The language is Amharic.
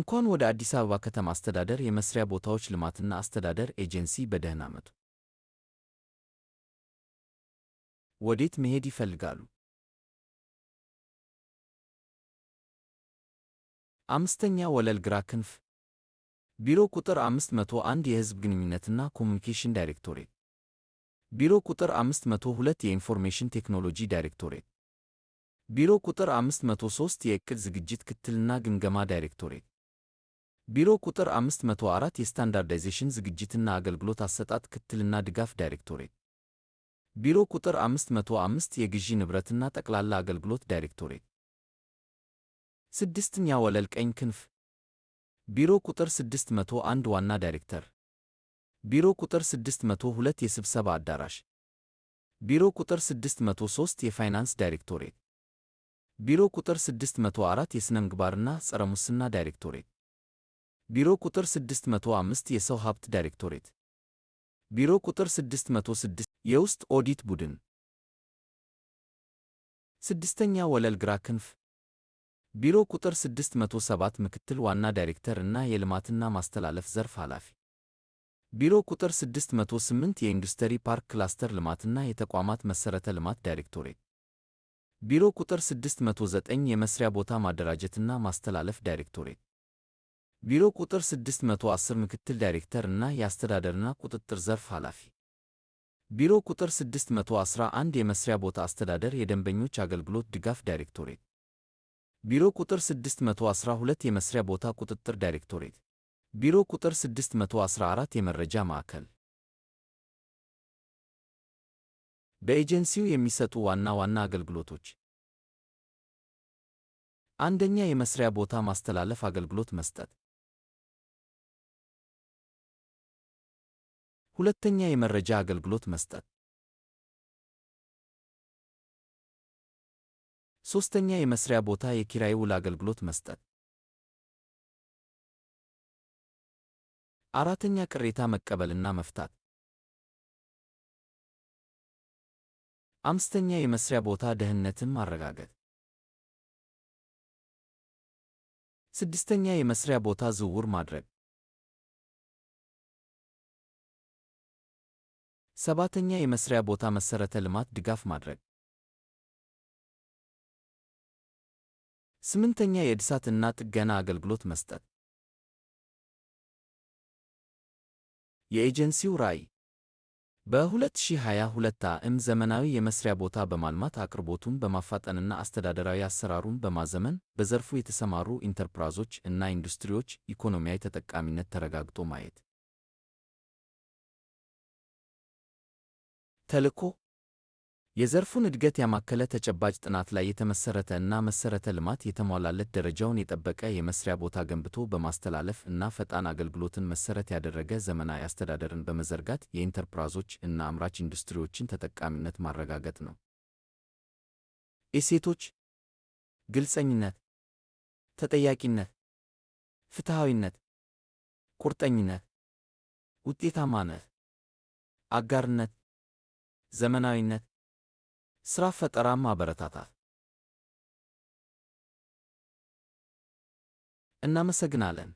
እንኳን ወደ አዲስ አበባ ከተማ አስተዳደር የመስሪያ ቦታዎች ልማትና አስተዳደር ኤጀንሲ በደህና መጡ። ወዴት መሄድ ይፈልጋሉ? አምስተኛ ወለል ግራ ክንፍ ቢሮ ቁጥር 501 የሕዝብ ግንኙነትና ኮሚኒኬሽን ዳይሬክቶሬት። ቢሮ ቁጥር 502 የኢንፎርሜሽን ቴክኖሎጂ ዳይሬክቶሬት። ቢሮ ቁጥር 503 የዕቅድ ዝግጅት ክትትልና ግምገማ ዳይሬክቶሬት። ቢሮ ቁጥር 504 የስታንዳርዳይዜሽን ዝግጅትና አገልግሎት አሰጣጥ ክትትልና ድጋፍ ዳይሬክቶሬት። ቢሮ ቁጥር 505 የግዢ ንብረትና ጠቅላላ አገልግሎት ዳይሬክቶሬት። ስድስተኛ ወለል ቀኝ ክንፍ ቢሮ ቁጥር 601 ዋና ዳይሬክተር። ቢሮ ቁጥር 602 የስብሰባ አዳራሽ። ቢሮ ቁጥር 603 የፋይናንስ ዳይሬክቶሬት። ቢሮ ቁጥር 604 የሥነ ምግባርና ጸረ ሙስና ዳይሬክቶሬት። ቢሮ ቁጥር 605 የሰው ሀብት ዳይሬክቶሬት። ቢሮ ቁጥር 606 የውስጥ ኦዲት ቡድን። ስድስተኛ ወለል ግራ ክንፍ ቢሮ ቁጥር 607 ምክትል ዋና ዳይሬክተር እና የልማትና ማስተላለፍ ዘርፍ ኃላፊ። ቢሮ ቁጥር 608 የኢንዱስትሪ ፓርክ ክላስተር ልማትና የተቋማት መሠረተ ልማት ዳይሬክቶሬት። ቢሮ ቁጥር 609 የመስሪያ ቦታ ማደራጀትና ማስተላለፍ ዳይሬክቶሬት። ቢሮ ቁጥር 610 ምክትል ዳይሬክተር እና የአስተዳደርና ቁጥጥር ዘርፍ ኃላፊ። ቢሮ ቁጥር 611 የመስሪያ ቦታ አስተዳደር የደንበኞች አገልግሎት ድጋፍ ዳይሬክቶሬት። ቢሮ ቁጥር 612 የመስሪያ ቦታ ቁጥጥር ዳይሬክቶሬት። ቢሮ ቁጥር 614 የመረጃ ማዕከል። በኤጀንሲው የሚሰጡ ዋና ዋና አገልግሎቶች። አንደኛ የመስሪያ ቦታ ማስተላለፍ አገልግሎት መስጠት። ሁለተኛ የመረጃ አገልግሎት መስጠት። ሦስተኛ የመስሪያ ቦታ የኪራይ ውል አገልግሎት መስጠት። አራተኛ ቅሬታ መቀበልና መፍታት። አምስተኛ የመስሪያ ቦታ ደህንነትን ማረጋገጥ። ስድስተኛ የመስሪያ ቦታ ዝውውር ማድረግ። ሰባተኛ የመስሪያ ቦታ መሠረተ ልማት ድጋፍ ማድረግ። ስምንተኛ የእድሳት እና ጥገና አገልግሎት መስጠት። የኤጀንሲው ራዕይ በ2022 ዓ.ም ዘመናዊ የመስሪያ ቦታ በማልማት አቅርቦቱን በማፋጠንና አስተዳደራዊ አሰራሩን በማዘመን በዘርፉ የተሰማሩ ኢንተርፕራይዞች እና ኢንዱስትሪዎች ኢኮኖሚያዊ ተጠቃሚነት ተረጋግጦ ማየት። ተልዕኮ የዘርፉን እድገት ያማከለ ተጨባጭ ጥናት ላይ የተመሠረተ እና መሠረተ ልማት የተሟላለት ደረጃውን የጠበቀ የመስሪያ ቦታ ገንብቶ በማስተላለፍ እና ፈጣን አገልግሎትን መሠረት ያደረገ ዘመናዊ አስተዳደርን በመዘርጋት የኢንተርፕራይዞች እና አምራች ኢንዱስትሪዎችን ተጠቃሚነት ማረጋገጥ ነው። እሴቶች ግልጸኝነት፣ ተጠያቂነት፣ ፍትሃዊነት፣ ቁርጠኝነት፣ ውጤታማነት፣ አጋርነት፣ ዘመናዊነት፣ ሥራ ፈጠራ ማበረታታት። እናመሰግናለን።